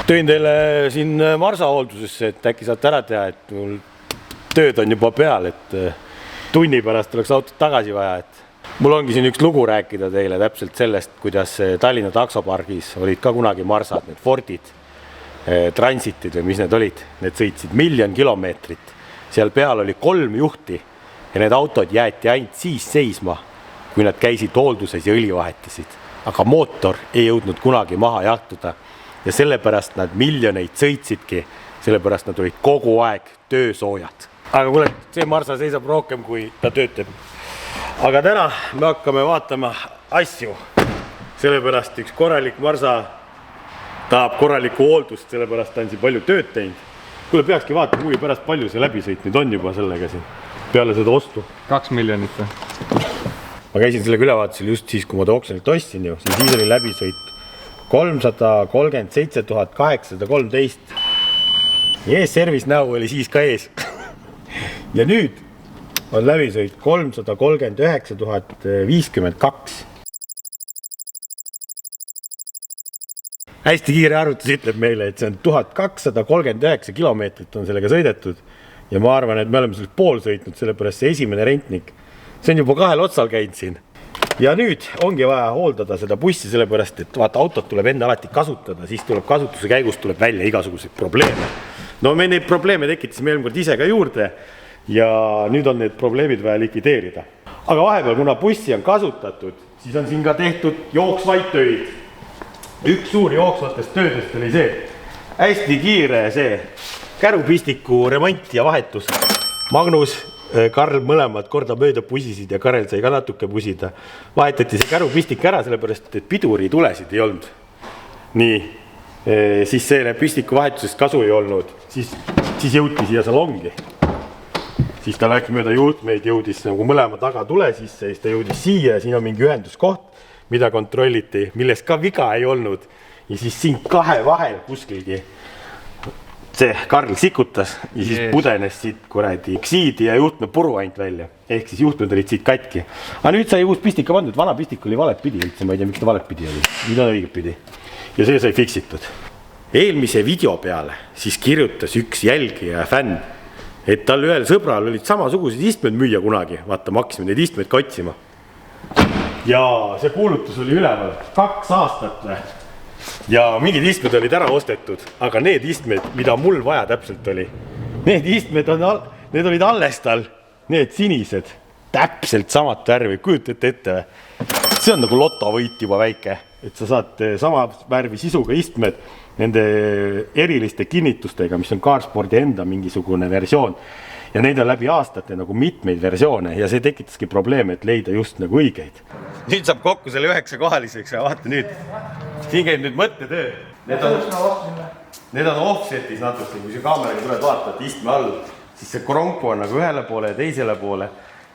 Tõin teile siin Marsa hooldusesse, et äkki saate ära teha, et mul tööd on juba peal, et tunni pärast oleks autot tagasi vaja. Mul ongi siin üks lugu rääkida teile täpselt sellest, kuidas Tallinna taksopargis olid ka kunagi Marsad, need Fordid, Transitid või mis need olid. Need sõitsid 1 000 000 kilomeetrit. Seal peal oli 3 juhti ja need autod jäeti ainult siis seisma, kui nad käisid hoolduses ja õli vahetasid. Aga mootor ei jõudnud kunagi maha jahtuda. Ja sellepärast nad miljoneid sõitsidki, sellepärast nad olid kogu aeg töösoojad. Aga kuule, see Marsa seisab rohkem, kui ta töötab. Aga täna me hakkame vaatama asju. Sellepärast üks korralik Marsa tahab korralikku hooldust, sellepärast ta on siin palju tööd teinud. Kuule, peakski vaatama, kui pärast palju see läbisõit nüüd on juba sellega siin, peale seda ostu. 2 miljonit. Ma käisin sellega ülevaatusel just siis, kui ma ta oksjonilt ostsin ju, siis oli läbisõit 337 813. E-service näu oli siis ka ees. Ja nüüd on läbisõit 339 052. Hästi kiire arvutus ütleb meile, et see on 1239 kilomeetrit on sellega sõidetud. Ja ma arvan, et me oleme sellest pool sõitnud, sellepärast see esimene rentnik. See on juba 2 otsal käinud siin. Ja nüüd ongi vaja hooldada seda bussi, sellepärast, et vaata, autot tuleb enne alati kasutada, siis tuleb kasutuse käigus tuleb välja igasuguseid probleeme. No me neid probleeme tekitasime eelmine kord ise ka juurde ja nüüd on need probleemid vaja likvideerida. Aga vahepeal, kuna bussi on kasutatud, siis on siin ka tehtud jooksvaid töid. Üks suur jooksvatest töödest oli see. Hästi kiire see kärupistiku remont ja vahetus. Magnus, Karl mõlemad korda mööda pusisid ja Karel sai ka natuke pusida. Vahetati see kärupistik ära, sellepärast, et piduri tulesid ei olnud. Nii, siis selle pistiku vahetusest kasu ei olnud. Siis jõuti siia salongi. Siis ta läks mööda juhtmeid, jõudis nagu mõlema taga tule sisse, siis ta jõudis siia ja siin on mingi ühenduskoht, mida kontrolliti, milles ka viga ei olnud. Ja siis siin 2 vahel kuskilgi see Karl sikutas ja siis pudenes siit kuradi ksiidi ja juhtme puru ainult välja. Ehk siis juhtmed olid siit katki. Aga nüüd sai uus pistik pandud, vana pistik oli valet pidi üldse, ma ei tea, miks ta valet pidi oli. Nüüd on õiget pidi. Ja see sai fiksitud. Eelmise video peale siis kirjutas üks jälgija ja fänn, et tal ühel sõbral olid samasugused istmed müüa kunagi. Vaata, me hakkasime neid istmeid katsima. Ja see kuulutus oli üleval 2 aastat või. Ja mingid istmed olid ära ostetud, aga need istmed, mida mul vaja täpselt oli, need istmed need olid alles tal, need sinised, täpselt samad värvi, kujutate ette või? See on nagu lotovõit juba väike, et sa saad sama värvi sisuga istmed nende eriliste kinnitustega, mis on Carsporti enda mingisugune versioon. Ja neid on läbi aastate nagu mitmeid versioone ja see tekitaski probleeme, et leida just nagu õigeid. Nüüd saab kokku selle 9 kohaliseks ja vaata nüüd. Siin käib nüüd mõttetöö. Need on offsetis natuke, kui see kaameraga tuleb vaatad istme all, siis see kronku on nagu ühele poole ja teisele poole,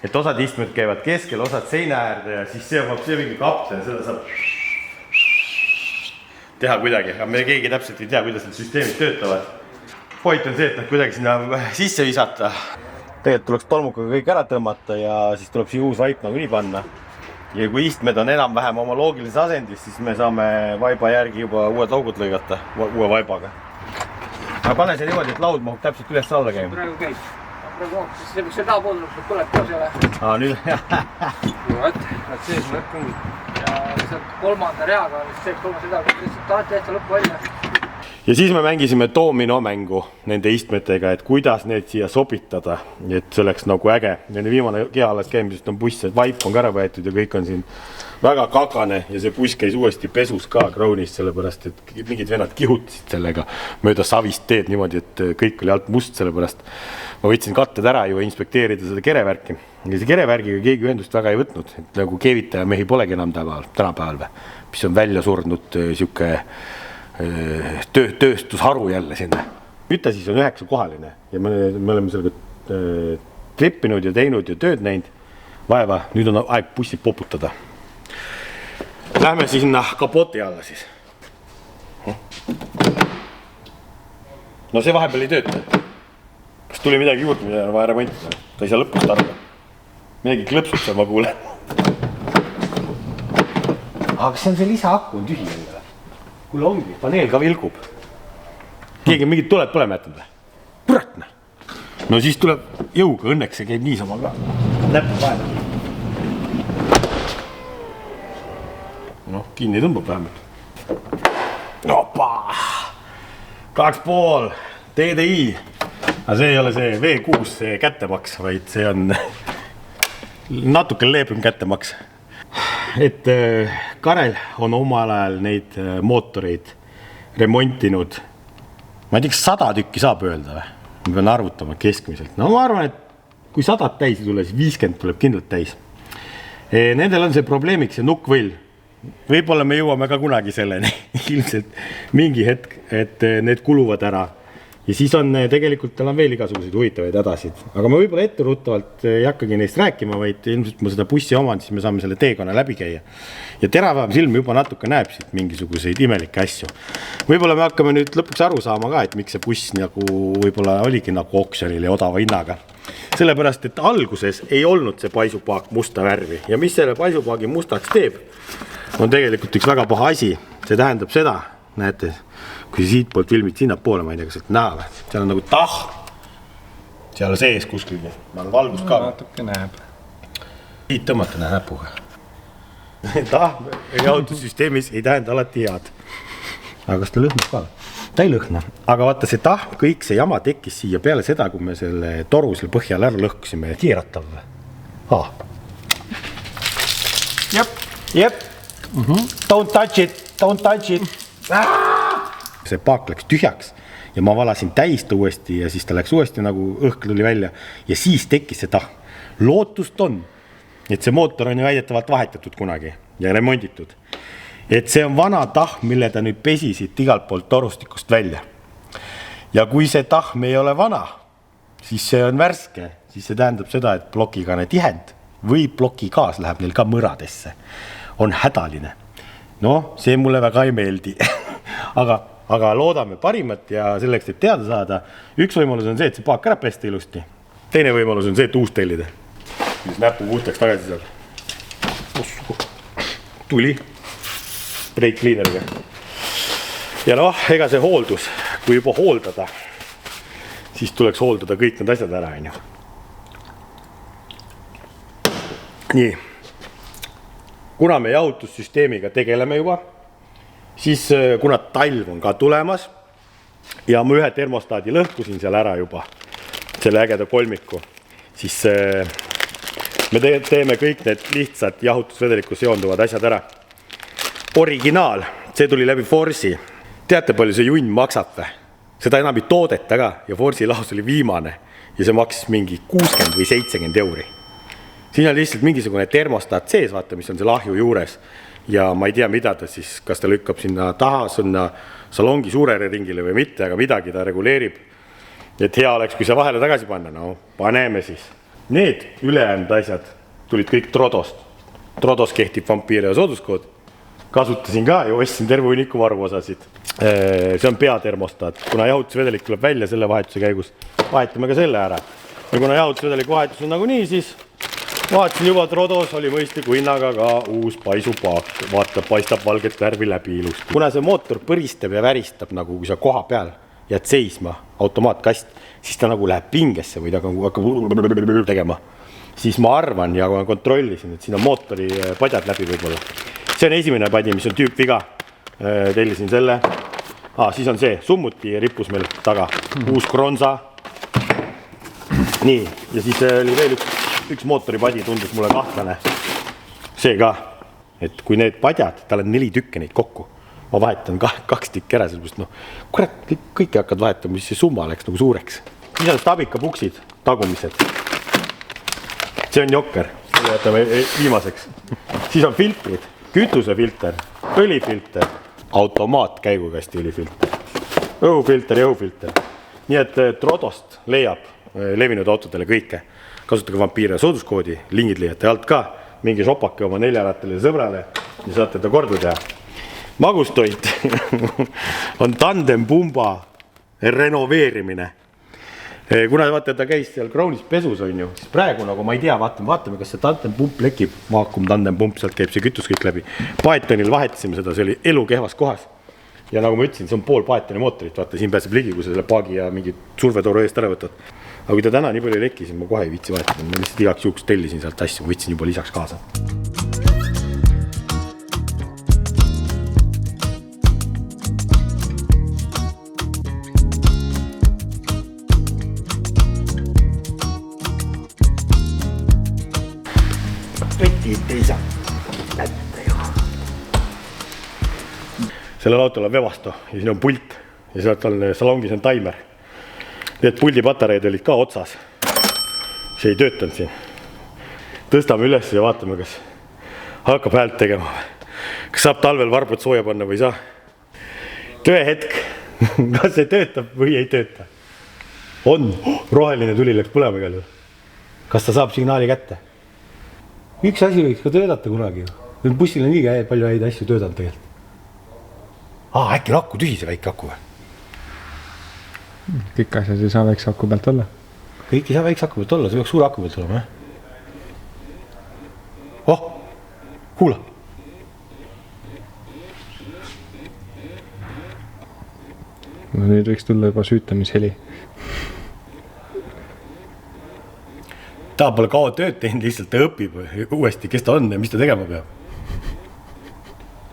et osad istmed käivad keskel, osad seina äärde ja siis see mingi kapte ja seda saab teha kuidagi, aga me keegi täpselt ei tea, kuidas need süsteemid töötavad. Point on see, et kuidagi sinna sisse visata. Tegelikult tuleks tolmukaga kõik ära tõmmata ja siis tuleb siia uus vaip nagu nii panna. Ja kui istmed on enam-vähem oma loogilises asendis, siis me saame vaiba järgi juba uued augud lõigata uue vaibaga. Aga pane see niimoodi, et laud mahub täpselt üles alla käima. Praegu käib. Praegu mahub, siis see võiks seda poolel tuleb ka selle. Nüüd. Vaat sees on lõpp ongi. Ja sealt 3. reaga on see 3. reaga, tahate jätta lõppu välja. Ja siis me mängisime dominomängu nende istmetega, et kuidas need siia sobitada, et see oleks nagu äge. Nende viimane kehalas käimisest on buss, et vaip on ka ära võetud ja kõik on siin väga kakane ja see buss käis uuesti pesus ka Kroonist, sellepärast, et mingid vennad kihutasid sellega mööda savist teed niimoodi, et kõik oli alt must, sellepärast ma võtsin katted ära ju inspekteerida seda kerevärki. Ja see kerevärgiga keegi ühendust väga ei võtnud, et nagu keevitaja mehi polegi enam tänapäeval, mis on välja surnud siuke tööstusharu jälle sinna. Nüüd ta siis on 9 kohaline ja me oleme sellega trippinud ja teinud ja tööd näinud vaeva. Nüüd on aeg bussi poputada. Lähme sinna kapoti alla siis. No see vahepeal ei tööta. Kas tuli midagi juurde, mida on vaja remontida? Ta ei saa lõpust arva. Midagi klõpsub seal, ma kuulen. Aga kas see on see lisaaku on tühi endale? Kuule ongi, paneel ka vilgub. keegi mingit tuleb põlema jätnud või? Kurat, noh. No siis tuleb jõuga, õnneks see käib niisama ka. Näppu vahele. Noh, kinni tõmbab vähemalt. Opa! 2,5 TDI. Aga see ei ole see V6 see kättemaks, vaid see on natuke leebem kättemaks. Et Karel on omal ajal neid mootoreid remontinud. Ma ei tea, kas 100 tükki saab öelda või? Ma pean arvutama keskmiselt. No ma arvan, et kui 100 täis ei tule, siis 50 tuleb kindlalt täis. Nendel on see probleemiks ja nukkvõll. Võib-olla me jõuame ka kunagi selleni, ilmselt mingi hetk, et need kuluvad ära. Ja siis on tegelikult, tal on veel igasuguseid huvitavaid hädasid. Aga ma võib-olla etteruttavalt ei hakkagi neist rääkima, vaid ilmselt ma seda bussi oman, siis me saame selle teekonna läbi käia. Ja teravam silm juba natuke näeb siit mingisuguseid imelikke asju. Võib-olla me hakkame nüüd lõpuks aru saama ka, et miks see buss nagu võib-olla oligi nagu oksjonil ja odava hinnaga. Sellepärast, et alguses ei olnud see paisupaak musta värvi. Ja mis selle paisupaagi mustaks teeb, on tegelikult üks väga paha asi. See tähendab seda, näete, kui siit poolt filmid sinna poole, ma ei tea, kas sealt näha või. Seal on nagu tah. Seal sees kuskil. Ma olen valgus ka. Natuke näeb. Siit tõmmata näe näpuga. Tah jahutussüsteemis ei tähenda alati head. Aga kas ta lõhnab ka? Ta ei lõhna. Aga vaata see tah, kõik see jama tekkis siia peale seda, kui me selle toru selle põhjal ära lõhkusime. Keeratav või? Jep. Don't touch it. See paak läks tühjaks ja ma valasin täist uuesti ja siis ta läks uuesti nagu õhk tuli välja ja siis tekkis see tah. Lootust on, et see mootor on ju väidetavalt vahetatud kunagi ja remonditud. Et see on vana tahm, mille ta nüüd pesi siit igalt poolt torustikust välja. Ja kui see tahm ei ole vana, siis see on värske, siis see tähendab seda, et plokikane tihend või plokikaas läheb neil ka mõradesse. On hädaline. No, see mulle väga ei meeldi. aga loodame parimat ja selleks, et teada saada, üks võimalus on see, et see paak ära pesta ilusti. Teine võimalus on see, et uus tellida. Siis näpu puhtaks tagasi seal. Tuli. Brake cleaneriga. Ja noh, ega see hooldus, kui juba hooldada, siis tuleks hooldada kõik need asjad ära, on ju. Nii. Kuna me jahutussüsteemiga tegeleme juba, siis kuna talv on ka tulemas ja ma ühe termostaadi lõhkusin seal ära juba, selle ägeda kolmiku, siis me teeme kõik need lihtsad jahutusvedelikku seonduvad asjad ära. Originaal, see tuli läbi Force'i. Teate palju see junn maksab või? Seda enam ei toodeta ka ja Force'i lahus oli viimane ja see maksis mingi 60 või 70 euri. Siin on lihtsalt mingisugune termostaat sees, vaata, mis on see lahju juures ja ma ei tea, mida ta siis, kas ta lükkab sinna taha, sinna salongi suurele ringile või mitte, aga midagi ta reguleerib. Et hea oleks, kui see vahele tagasi panna, no paneme siis. Need ülejäänud asjad tulid kõik Trodost. Trodos kehtib vampiire ja sooduskood. Kasutasin ka ja ostsin terve hunniku varuosasid. See on peatermostaat. Kuna jahutusvedelik tuleb välja selle vahetuse käigus, vahetame ka selle ära. Ja kuna jahutusvedelik vahetus on nagu nii, siis vaatasin juba Trodos oli mõistliku hinnaga ka uus paisupaak. Vaata, paistab valget värvi läbi ilust. Kuna see mootor põristab ja väristab, nagu kui sa koha peal jääd seisma automaatkast, siis ta nagu läheb pingesse või ta hakkab tegema. Siis ma arvan ja ma kontrollisin, et siin on mootori padjad läbi võib-olla. See on esimene padi, mis on tüüpviga. Tellisin selle. Siis on see summuti rippus meil taga. Uus Kronza. Nii, ja siis oli veel üks mootoripadi, tundus mulle kahtlane. See ka, et kui need padjad, tal on 4 tükke neid kokku. Ma vahetan 2 tükki ära, sellepärast kurat, kõike hakkad vahetama, mis see summa läks nagu suureks. Siis on stabikapuksid, tagumised. See on jokker, selle jätame viimaseks. Siis on filtrid. Kütusefilter, õlifilter, automaatkäigukasti õlifilter, õhufilter. Nii et Trodost leiab levinud autodele kõike. Kasutage vampiire sooduskoodi, lingid leiate alt ka, mingi šopake oma 4-ratele sõbrale ja saate ta korda teha. Magustoit on tandempumba renoveerimine. Kuna vaata, ta käis seal Crownis pesus on ju, siis praegu nagu ma ei tea, vaatame, kas see tandempump lekib, vaakum tandempump, sealt käib see kütus kõik läbi. Paetonil vahetasime seda, see oli elu kehvas kohas. ja nagu ma ütlesin, see on pool paatine mootorit, vaata siin pääseb ligi, kui sa selle paagi ja mingi survetoru eest ära võtad. Aga kui ta täna nii palju ei leki, siis ma kohe ei viitsi vahetada, ma lihtsalt igaks juhuks tellisin sealt asju, võtsin juba lisaks kaasa. Vetid ei saa kätte ju. Sellel autol on Webasto ja siin on pult ja sealt on salongis on taimer. Need puldipatareid olid ka otsas. See ei töötanud siin. Tõstame üles ja vaatame, kas hakkab häält tegema. Kas saab talvel varbud sooja panna või ei saa. Tõe hetk, kas see töötab või ei tööta. On, roheline tuli läks põlema igal juhul. Kas ta saab signaali kätte? Üks asi võiks ka töödata kunagi. Bussil on nii palju häid asju töödanud tegelikult. Äkki on akku tühi see väike akku või? Kõik asjad ei saa väikse aku pealt olla. Kõik ei saa väikse aku pealt olla, see peaks suure aku pealt olema. Kuula. No nüüd võiks tulla juba süütamisheli. Ta pole kaua tööd teinud, lihtsalt ta õpib uuesti, kes ta on ja mis ta tegema peab.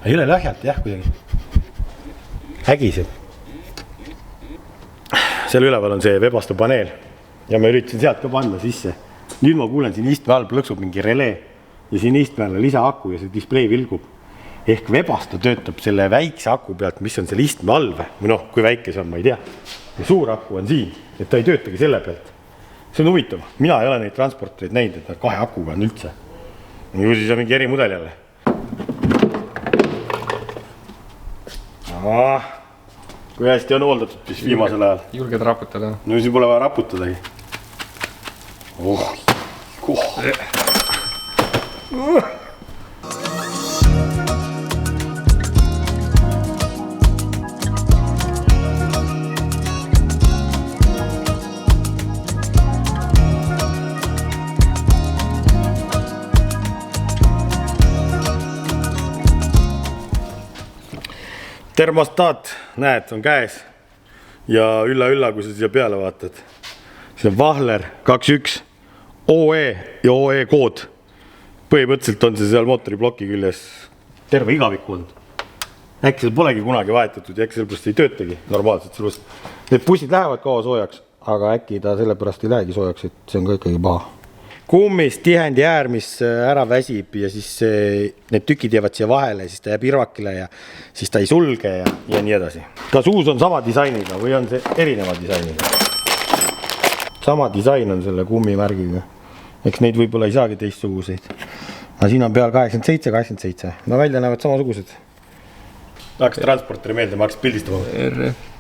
Ei ole lähjalt, jah, kuidagi. Hägiseb. Seal üleval on see Webasto paneel ja ma üritasin sealt ka panna sisse. Nüüd ma kuulen, siin istme all plõksub mingi relee ja siin istme all lisa aku ja see display vilgub. Ehk Webasto töötab selle väikse aku pealt, mis on selle istme all või kui väike see on, ma ei tea. Ja suur aku on siin, et ta ei töötagi selle pealt. See on huvitav. Mina ei ole neid transporteid näinud, et nad 2 akuga on üldse. Ju siis on mingi erimudel jälle. Kui hästi on hooldatud siis viimasel ajal. Julged raputada? No siin pole vaja raputadagi. Termostaat, näed, on käes ja ülla, kui sa siia peale vaatad. Siin on Vahler 21, OE ja OE kood. Põhimõtteliselt on see seal mootoriploki küljes terve igaviku olnud. Äkki seal polegi kunagi vahetatud ja äkki sellepärast ei töötagi normaalselt. Sellepärast need bussid lähevad kaua soojaks, aga äkki ta sellepärast ei lähegi soojaks, et see on ka ikkagi paha. Kummis tihendi äär, mis ära väsib ja siis need tükid jäävad siia vahele, siis ta jääb irvakile ja siis ta ei sulge ja nii edasi. Kas uus on sama disainiga või on see erineva disainiga? Sama disain on selle kummimärgiga. Eks neid võib-olla ei saagi teistsuguseid. Aga siin on peal 87. No välja näevad samasugused. Tahaks transporteri meelde, ma hakkas pildistama.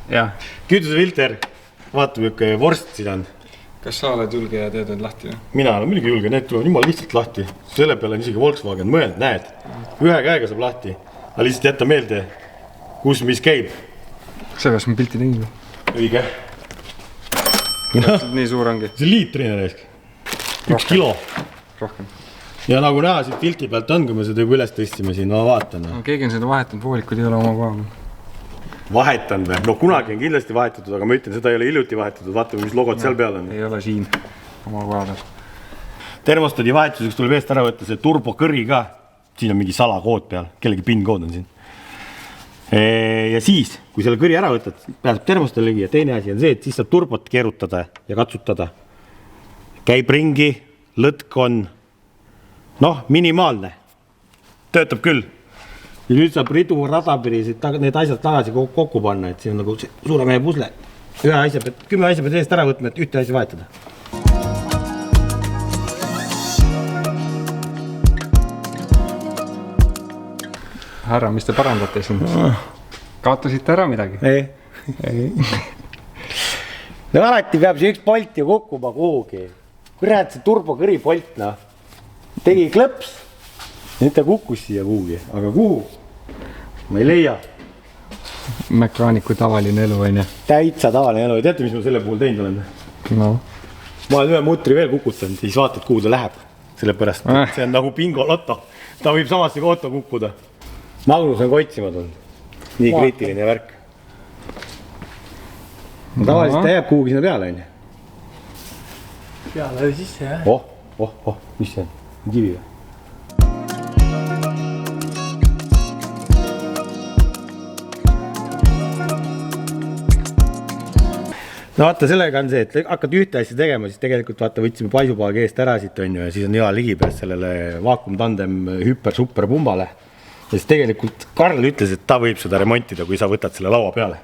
Jah. Kütusefilter, vaata milline vorst siin on. Kas sa oled julge ja teed need lahti? Mina olen muidugi julge, need tuleb niimoodi lihtsalt lahti. Selle peale on isegi Volkswagen mõelnud, näed. Ühe käega saab lahti, aga lihtsalt jätta meelde, kus mis käib. Sellest ma pilti tegin. Õige. Nii suur ongi. See liitrine neist. 1 kilo. Rohkem. Ja nagu näha siit pilti pealt on, kui me seda juba üles tõstsime siin, ma vaatan. Keegi on seda vahetanud, voolikud ei ole oma koha. Vahetan või? No kunagi on kindlasti vahetatud, aga ma ütlen, seda ei ole hiljuti vahetatud. Vaatame, mis logod seal peal on. Ei ole siin oma koha peal. Termostadi vahetuseks tuleb eest ära võtta see turbokõri ka. Siin on mingi salakood peal, kellegi PIN-kood on siin. Ja siis, kui selle kõri ära võtad, pääseb termostadi ligi ja teine asi on see, et siis saab turbot keerutada ja katsutada. Käib ringi, lõtk on minimaalne. Töötab küll. Ja nüüd saab ridu radapiri need asjad tagasi kokku panna, et see on nagu suure mehe pusle. 10 asja pead eest ära võtma, et ühte asja vahetada. Härra, mis te parandate siin? Kaotasite ära midagi? Ei. No alati peab see üks polt ju kukkuma kuhugi. Kurat, see turbokõri polt, tegi klõps. Nüüd ta kukkus siia kuhugi, aga kuhu? Ma ei leia. Mekaaniku tavaline elu, on ju? Täitsa tavaline elu. Teate, mis ma selle puhul teinud olen? No. Ma olen ühe mutri veel kukutanud, siis vaatad, kuhu ta läheb. Sellepärast, et see on nagu bingo loto. Ta võib samasse kohta kukkuda. Magnus on ka otsima tulnud. nii kriitiline värk. Tavaliselt ta jääb kuhugi sinna peale, on ju. Peale sisse, jah. Mis see on? Kivi või? No vaata, sellega on see, et hakkad ühte asja tegema, siis tegelikult vaata, võtsime paisupaagi eest ära siit, on ju, ja siis on hea ligipääs sellele vaakumtandem hüper-super pumbale. Ja siis tegelikult Karl ütles, et ta võib seda remontida, kui sa võtad selle laua peale.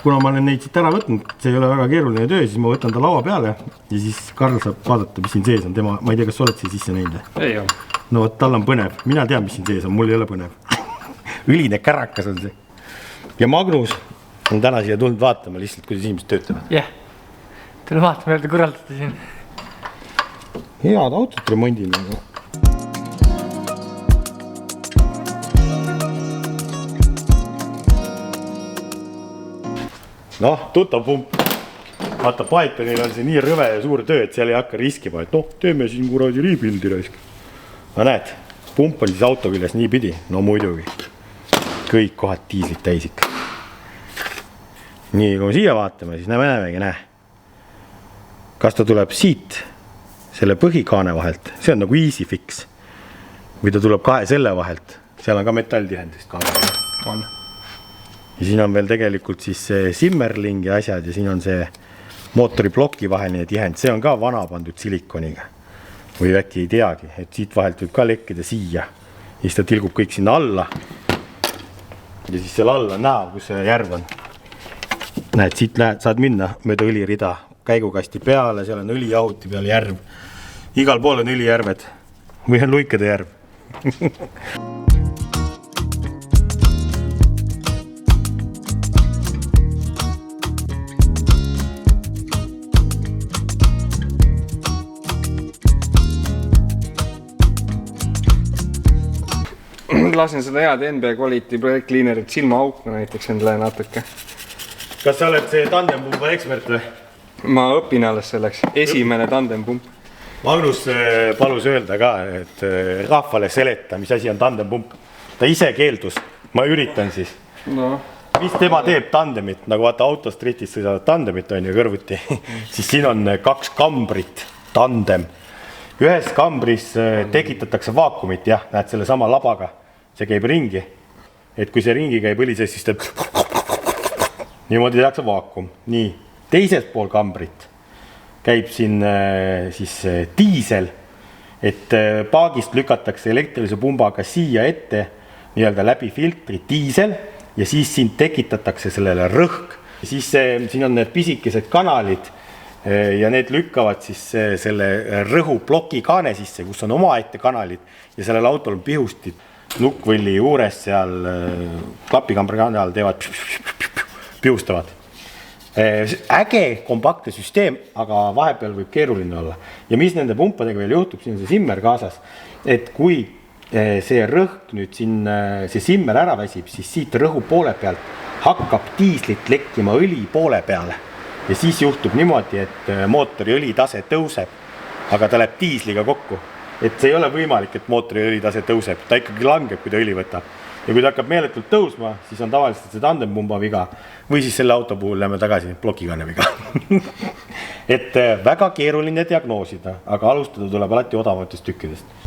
Kuna ma olen neid siit ära võtnud, see ei ole väga keeruline töö, siis ma võtan ta laua peale ja siis Karl saab vaadata, mis siin sees on. Tema, ma ei tea, kas sa oled siia sisse näinud? Ei ole. No võt, tal on põnev. Mina tean, mis siin sees on, mul ei ole põnev. Üline kärakas on see. Ja Magnus on täna siia tulnud vaatama lihtsalt, kuidas inimesed töötavad. Jah. Tule vaatama, öelda korraldada siin. Head autot remondime. Noh, tuttav pump. Vaata, Pythonil on see nii rõve ja suur töö, et seal ei hakka riskima, et noh, teeme siin kuradi rebuildi raisk. No näed, pump on siis auto küljes nii pidi. No muidugi. Kõik kohad diislit täis ikka. Nii, kui me siia vaatame, siis näemegi, näe. Kas ta tuleb siit, selle põhikaane vahelt, see on nagu easy fix. Või ta tuleb kahe selle vahelt, seal on ka metalltihendist kaane. On. Ja siin on veel tegelikult siis see Simmerlingi asjad ja siin on see mootori ploki vaheline tihend. See on ka vana pandud silikoniga. Või äkki ei teagi, et siit vahelt võib ka lekkida siia. Ja siis ta tilgub kõik sinna alla. Ja siis seal alla on näha, kus see järv on. Näed, siit saad minna mööda õlirida käigukasti peale, seal on õlijahuti peal järv. Igal pool on õlijärved või on luikade järv. Lasen seda head NB Quality Project Cleanerit silma auku näiteks endale natuke. Kas sa oled see tandempumba ekspert või? Ma õpin alles selleks. Esimene tandempump. Magnus palus öelda ka, et rahvale seleta, mis asi on tandempump. Ta ise keeldus. Ma üritan siis. No. Mis tema teeb tandemit, nagu vaata autostreetis sõidavad tandemit on ju kõrvuti, siis siin on 2 kambrit, tandem. Ühes kambris tekitatakse vaakumit, jah, näed selle sama labaga. See käib ringi. Et kui see ringi käib õli sees, siis teeb niimoodi tehakse vaakum. Nii, teises pool kambrit käib siin siis diisel, et paagist lükatakse elektrilise pumbaga siia ette nii-öelda läbi filtri diisel ja siis siin tekitatakse sellele rõhk. Ja siis siin on need pisikesed kanalid ja need lükkavad siis selle rõhu ploki kaane sisse, kus on omaette kanalid ja sellel autol on pihustid nukkvõlli juures seal klapikambri kanal teevad pihustavad. Äge kompaktne süsteem, aga vahepeal võib keeruline olla. Ja mis nende pumpadega veel juhtub, siin on see simmer kaasas, et kui see rõhk nüüd siin, see simmer ära väsib, siis siit rõhu poole pealt hakkab diislit lekkima õli poole peale. Ja siis juhtub niimoodi, et mootori õlitase tõuseb, aga ta läheb diisliga kokku. Et see ei ole võimalik, et mootori õlitase tõuseb, ta ikkagi langeb, kui ta õli võtab. Ja kui ta hakkab meeletult tõusma, siis on tavaliselt see tandempumba viga või siis selle auto puhul lähme tagasi plokikaane viga. Et väga keeruline diagnoosida, aga alustada tuleb alati odavatest tükkidest.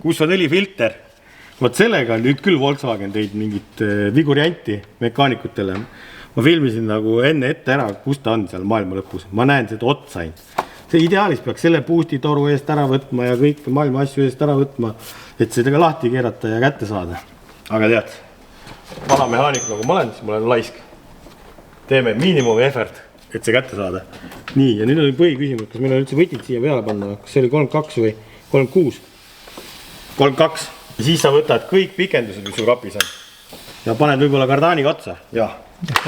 Kus on õlifilter? Võt sellega on nüüd küll Volkswagen teid mingit vigurianti mekaanikutele. Ma filmisin nagu enne ette ära, kus ta on seal maailma lõpus. Ma näen seda otsain. See ideaalis peaks selle puusti toru eest ära võtma ja kõik maailma asju eest ära võtma, et seda ka lahti keerata ja kätte saada. Aga tead, vana mehaanik nagu ma olen, siis ma olen laisk. Teeme miinimumi effort, et see kätte saada. Nii, ja nüüd on põhiküsimus, kas meil on üldse võtid siia peale panna, kas see oli 32 või 36? 32. Ja siis sa võtad kõik pikendused, mis sul kapis on. Ja paned võib-olla kardaaniga otsa. Ja.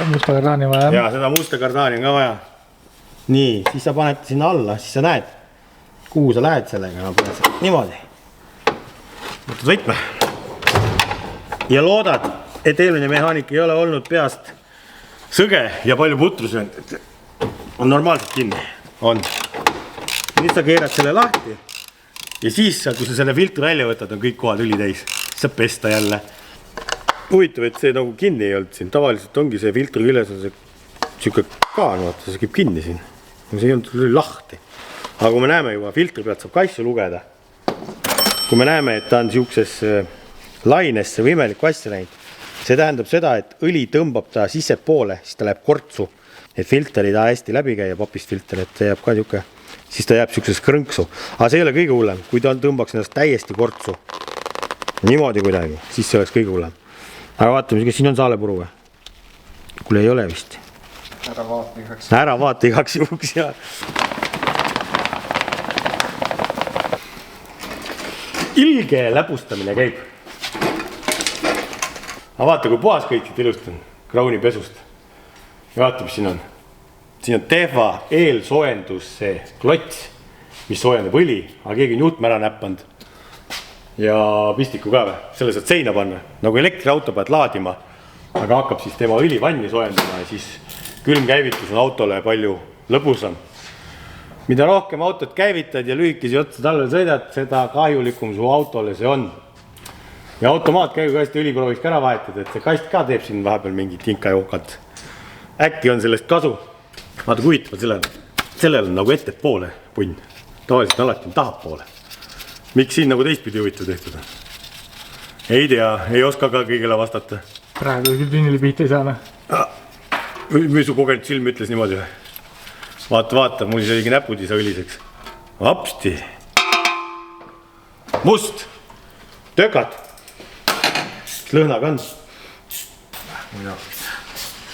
Musta kardaani vaja. Ja seda musta kardaani on ka vaja. nii, siis sa paned sinna alla, siis sa näed, kuhu sa lähed sellega, no paned seda niimoodi. Võtad võtme. Ja loodad, et eelmine mehaanik ei ole olnud peast sõge ja palju putru söönud. On normaalselt kinni. On. Nüüd sa keerad selle lahti. Ja siis, kui sa selle filtri välja võtad, on kõik kohad õli täis. Siis saab pesta jälle. Huvitav, et see nagu kinni ei olnud siin. Tavaliselt ongi see filtri küljes on see siuke kaan, vaata, see käib kinni siin. See ei olnud lahti. Aga kui me näeme juba, filtri pealt saab ka asju lugeda. Kui me näeme, et ta on siukses lainesse või imelikku asja läinud, see tähendab seda, et õli tõmbab ta sisse poole, siis ta läheb kortsu. Et filter ei taha hästi läbi käia, papist filter, et see jääb ka siuke, siis ta jääb siukses krõnksu. Aga see ei ole kõige hullem, kui ta tõmbaks ennast täiesti kortsu. Niimoodi kuidagi, siis see oleks kõige hullem. Aga vaatame, kas siin on saalepuru või? Kuule ei ole vist. Ära vaata igaks juhuks ja. Ilge läbustamine käib. Aga vaata, kui puhas kõik ilustan krauni pesust. Ja vaata, mis siin on. Siin on Tehva eelsoojendus see klots, mis soojendab õli, aga keegi on juhtme ära näppanud. Ja pistiku ka või, selle saad seina panna. Nagu elektriauto pead laadima, aga hakkab siis tema õlivanni soojendama ja siis külmkäivitus on autole palju lõbusam. Mida rohkem autot käivitad ja lühikesi otsa talvel sõidad, seda kahjulikum su autole see on. Ja automaat käigu hästi õliprooviks ära vahetad, et see kast ka teeb siin vahepeal mingi tinka jookad. Äkki on sellest kasu. Vaata kui huvitav, sellel on nagu ette poole punn. Tavaliselt alati on taha poole. Miks siin nagu teistpidi huvitav tehtud on? Ei tea, ei oska ka kõigele vastata. Praegu küll pinnili pihta ei saana. Või su kogenud silm ütles niimoodi või? Vaata, mul siis oligi näpudisa õliseks. Apsti. Must. Tökad. Lõhnaga on.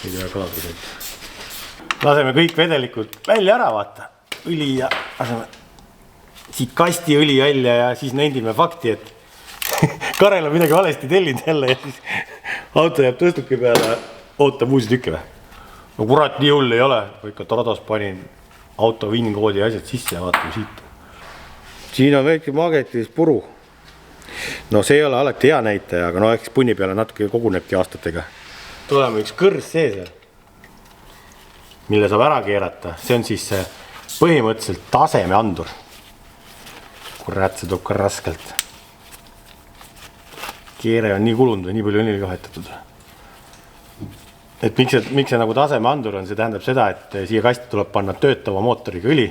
Ei tea kaadri. Laseme kõik vedelikud välja ära vaata. Õli ja laseme siit kasti õli välja ja siis nendime fakti, et Karel on midagi valesti tellinud jälle ja siis auto jääb tõstuki peale ootab uusi tükke või. No kurat, nii hull ei ole. Ikka toradas panin auto vinkoodi ja asjad sisse ja vaatame siit. Siin on väike magnetis puru. No see ei ole alati hea näitaja, aga no eks punni peale natuke kogunebki aastatega. Tuleme üks kõrs sees, mille saab ära keerata. See on siis põhimõtteliselt taseme andur. Kurat, see tuleb ka raskelt. Keere on nii kulunud või nii palju õnniga vahetatud. Et miks see nagu taseme andur on, see tähendab seda, et siia kasti tuleb panna töötava mootoriga õli.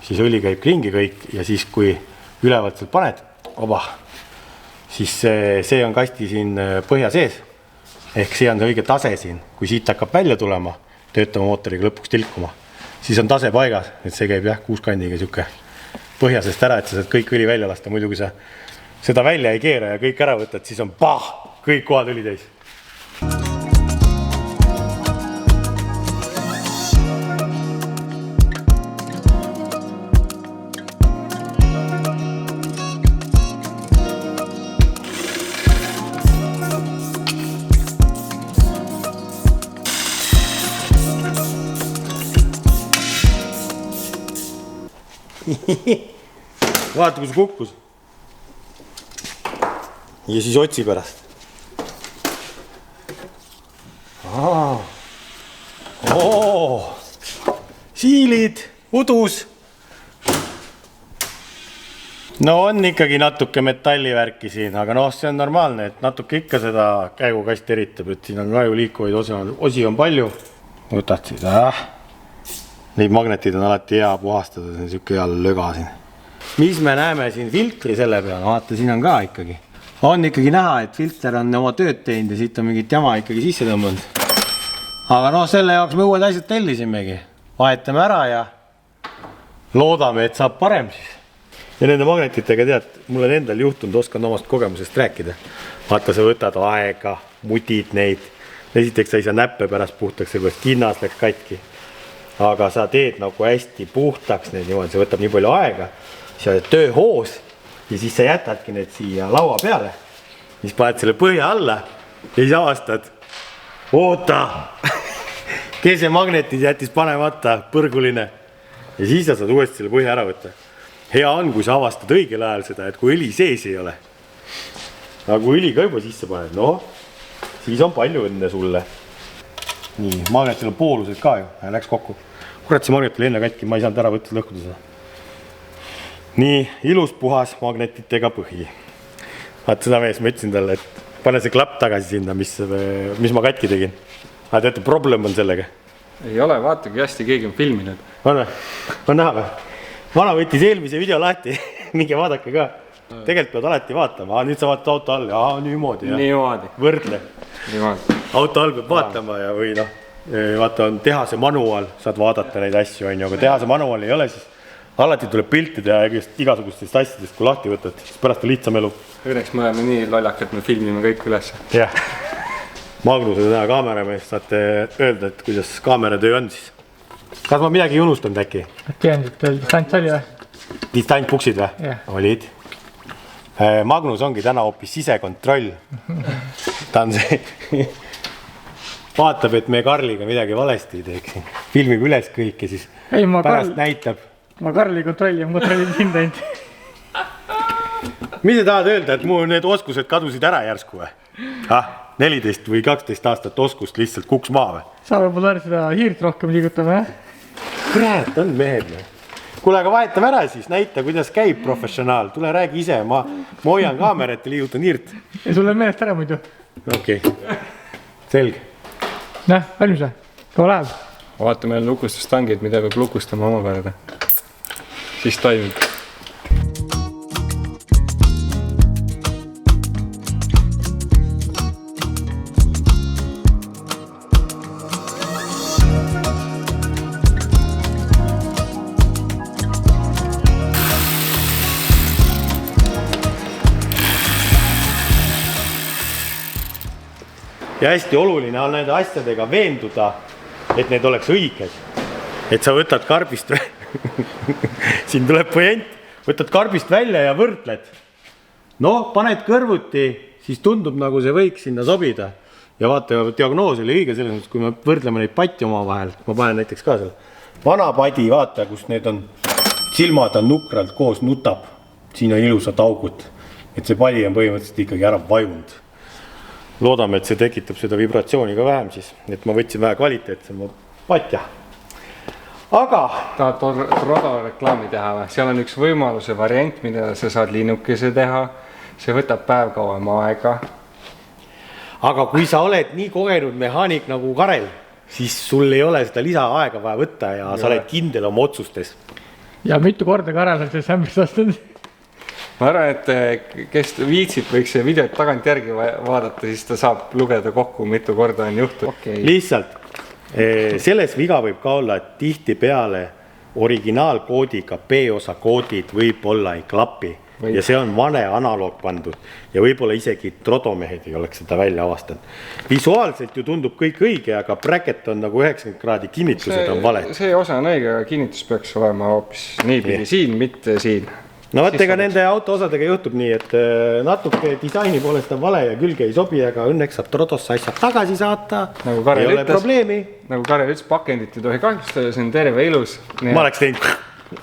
Siis õli käib kringi kõik ja siis kui ülevalt sealt paned, siis see on kasti siin põhja sees. Ehk see on see õige tase siin. Kui siit hakkab välja tulema, töötava mootoriga lõpuks tilkuma, siis on tase paigas, et see käib jah kuuskandiga siuke põhjasest ära, et sa saad kõik õli välja lasta. Muidu kui sa seda välja ei keera ja kõik ära võtad, siis on kõik kohad õli täis. Vaata, kui see kukkus. Ja siis otsi pärast. Siilid, udus. No on ikkagi natuke metallivärki siin, aga noh, see on normaalne, et natuke ikka seda käigukast eritab, et siin on ka ju liikuvaid osi on palju. Võtad siis, Neid magnetid on alati hea puhastada, see on siuke hea löga siin. Mis me näeme siin filtri selle peale? Vaata, siin on ka ikkagi. On ikkagi näha, et filter on oma tööd teinud ja siit on mingit jama ikkagi sisse tõmbanud. Aga noh, selle jaoks me uued asjad tellisimegi. Vahetame ära ja loodame, et saab parem siis. Ja nende magnetitega tead, mul on endal juhtunud, oskan omast kogemusest rääkida. Vaata, sa võtad aega, mutid neid. Esiteks sa ei saa näppe pärast puhtaks, sellepärast kinnas läks katki. Aga sa teed nagu hästi puhtaks need niimoodi, see võtab nii palju aega. Sa oled tööhoos ja siis sa jätadki need siia laua peale. Siis paned selle põhja alla ja siis avastad. Oota! kesemagnetid jättis panemata, põrguline. Ja siis sa saad uuesti selle põhja ära võtta. Hea on, kui sa avastad õigel ajal seda, et kui õli sees ei ole. Aga kui õli ka juba sisse paned, no, siis on palju õnne sulle. Nii, magnetil on poolused ka ju, läks kokku. Kurat, see magnet oli enne katki, ma ei saanud ära võtta lõhkuda seda. Nii, ilus puhas magnetitega põhi. Vaat seda mees, ma ütlesin talle, et pane see klapp tagasi sinna, mis ma katki tegin. Aga teate, problem on sellega. Ei ole, vaata, kui hästi keegi on filminud. On näha või? Vana võttis eelmise video lahti, minge vaadake ka. Tegelikult pead alati vaatama, nüüd sa vaatad auto all, niimoodi. Niimoodi. Võrdle. Niimoodi. Auto all peab vaatama ja või noh, vaata on tehase manuaal, saad vaadata neid asju, aga tehase manuaal ei ole, siis alati tuleb pilti teha igasugustest asjadest, kui lahti võtad, siis pärast on lihtsam elu. Õnneks me oleme nii lollak, et me filmime kõik üles. Jah. Magnuse täna kaameramees, saate öelda, et kuidas kaameratöö on siis. Kas ma midagi ei unustanud äkki? Tiendid, distants oli või? Distantpuksid või? Jah. Olid. Magnus ongi täna hoopis sisekontroll. Ta on see... Vaatab, et me Karliga midagi valesti ei teeks. Filmib üles kõik ja siis pärast näitab. Ma Karli kontrollin sind ainult. Mis sa tahad öelda, et mu need oskused kadusid ära järsku või? 14 või 12 aastat oskust lihtsalt kuks maa või? Sa võib-olla seda hiirt rohkem liigutama, jah? Kurat, on mehed. Kuule, aga vahetame ära siis, näita, kuidas käib professionaal. Tule räägi ise, ma hoian kaamerat ja liigutan hiirt. Ja sulle on meelest ära muidu. Okei. Selge. Näh, valmis või? Kaua läheb? Vaatame lukustustangid, mida peab lukustama oma päevada. Siis toimib. Ja hästi oluline on nende asjadega veenduda, et need oleks õiged. Et sa võtad karbist siin tuleb point, võtad karbist välja ja võrdled. No, paned kõrvuti, siis tundub nagu see võiks sinna sobida. Ja vaata, diagnoos oli õige selles mõttes, kui me võrdleme neid patti oma vahel. Ma panen näiteks ka selle. Vana padi, vaata, kus need on, silmad on nukralt koos, nutab. Siin on ilusad augud. Et see padi on põhimõtteliselt ikkagi ära vajunud. Loodame, et see tekitab seda vibratsiooni ka vähem siis, et ma võtsin vähe kvaliteetsema patja. Aga... Tahad Trodo reklaami teha või? Seal on üks võimaluse variant, mida sa saad linnukese teha. See võtab päev kauem aega. Aga kui sa oled nii kogenud mehaanik nagu Karel, siis sul ei ole seda lisaaega vaja võtta ja sa oled kindel oma otsustes. Ja mitu korda Karel on sellest ämbist astunud? Ma arvan, et kes viitsid võiks see videot tagant järgi vaadata, siis ta saab lugeda kokku, mitu korda on juhtud. Okay. Lihtsalt, selles viga võib ka olla, et tihti peale originaalkoodiga B-osa koodid võib-olla ei klapi. Ja see on vane analoog pandud ja võib-olla isegi trodomehed ei oleks seda välja avastanud. Visuaalselt ju tundub kõik õige, aga bracket on nagu 90 kraadi kinnitused on valed. See osa on õige, aga kinnitus peaks olema hoopis niipidi siin, mitte siin. No vaat ega nende autoosadega juhtub nii, et natuke disaini poolest on vale ja külge ei sobi, aga õnneks saab Trodosse asjad tagasi saata. Ei ole probleemi. Nagu Karel ütles, pakendit ei tohi kahjustada, see on terve ilus. Ma oleks teinud.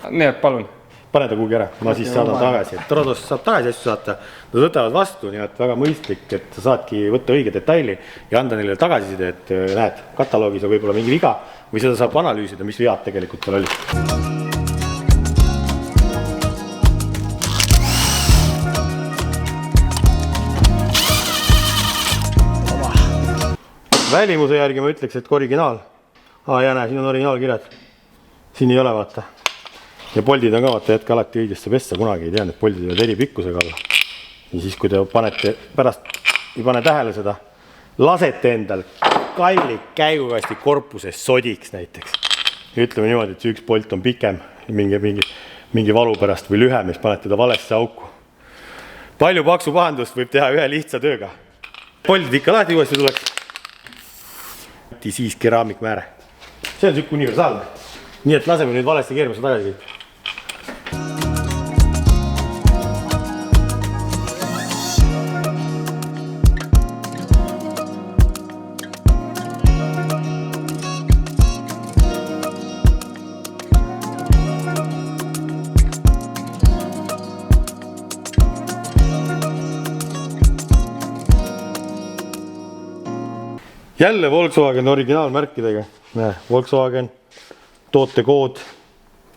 Nii, et palun. Pane ta kuhugi ära, ma siis saadan tagasi. Trodosse saab tagasi asju saata, nad võtavad vastu, nii et väga mõistlik, et sa saadki võtta õige detaili ja anda neile tagasiside, et näed, kataloogis on võib-olla mingi viga või seda saab analüüsida, mis vead tegelikult seal oli. Välimuse järgi ma ütleks, et originaal. Ja näe, siin on originaalkirjad. Siin ei ole vaata. Ja poldid on ka vaata, jätke alati õigesse pessa, kunagi ei tea, need poldid võivad eri pikkusega olla. Ja siis, kui te panete pärast, ei pane tähele seda, lasete endal kalli käigukasti korpuses sodiks näiteks. Ja ütleme niimoodi, et see üks polt on pikem, mingi valu pärast või lühem, siis panete ta valesse auku. Palju paksu pahandust võib teha ühe lihtsa tööga. Poldid ikka lahti uuesti tuleks. Siis keraamikmääre. See on sükk universaalne. Nii et laseme nüüd valesti keermuse tagasi. jälle Volkswagen originaalmärkidega. Näe, Volkswagen, tootekood.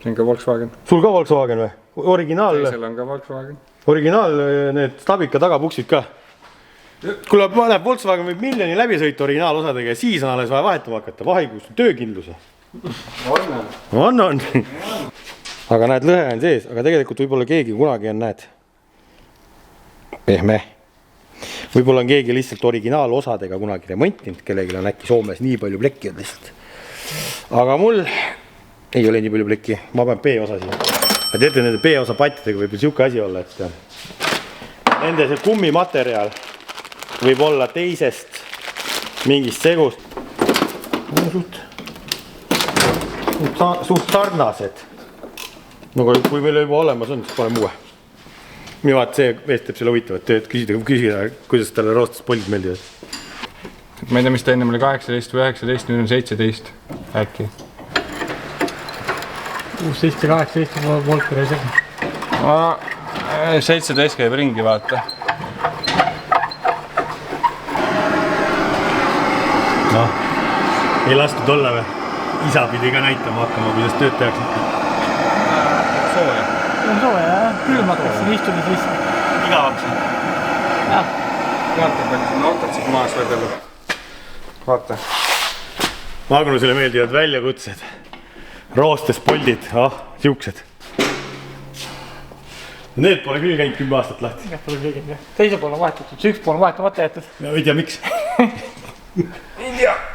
See on ka Volkswagen. Sul ka Volkswagen või? Teisel on ka Volkswagen. Originaal need stabika tagapuksid ka. Kuule, näeb, Volkswagen võib miljoni läbi sõita originaalosadega ja siis on alles vaja vahetama hakata. Vahikus, töökindluse. On. Aga näed, lõhe on sees, aga tegelikult võib-olla keegi kunagi on, näed. Pehme. Võib-olla on keegi lihtsalt originaalosadega kunagi remontinud, kellelgi on äkki Soomes nii palju plekki on lihtsalt. Aga mul ei ole nii palju plekki, ma pean B-osa siia. Ja teete, nende B-osa pattidega võib siuke asi olla, et nende see kummimaterjal võib olla teisest mingist segust. Suht sarnased. No kui meil juba olemas on, siis paneme uue. Minu vaat see veest teeb selle huvitavat tööd, küsida, kuidas talle roostes poldid meeldivad. Ma ei tea, mis ta ennem oli 18 või 19, nüüd on 17 äkki. 16 ja 18 on Volker ei segi. 17 käib ringi, vaata. Noh, ei lastud olla või? Isa pidi ka näitama hakkama, kuidas tööd tehakse. Sooja. On sooja, jah. Külm hakkas siin istuda siis. Igavaks. Jah. Vaata, palju siin autod siit maas vedelu. Vaata. Magnusele meeldivad väljakutsed. Roostes poldid, siuksed. Need pole küll käinud 10 aastat lahti. Need pole küll käinud. Teise pool on vahetatud, see üks pool on vahetamata jäetud. Ja ei tea, miks?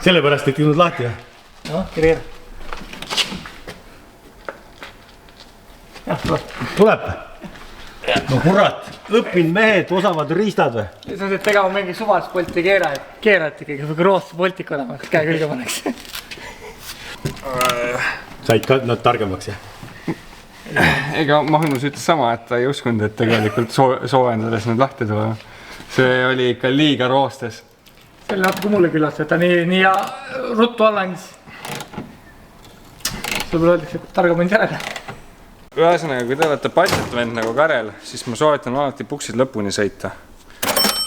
Sellepärast, et jõudnud lahti, jah? Noh, kireer. Jah, tuleb. Tuleb? No kurat, õppinud mehed, osavad riistad või? See on see, et tegema mingi suvalist polti keerad ikkagi, või roostes poltik olema, et käe külge paneks. Said ka nad targemaks, jah? Ega Magnus ütles sama, et ta ei uskunud, et tegelikult soojendades need lahti tulema. See oli ikka liiga roostes. See oli natuke mulle küllast, et ta nii ruttu alla andis. Võib-olla öeldakse, et targam on järele. Ühesõnaga, kui te olete patjetvend nagu Karel, siis ma soovitan alati puksid lõpuni sõita.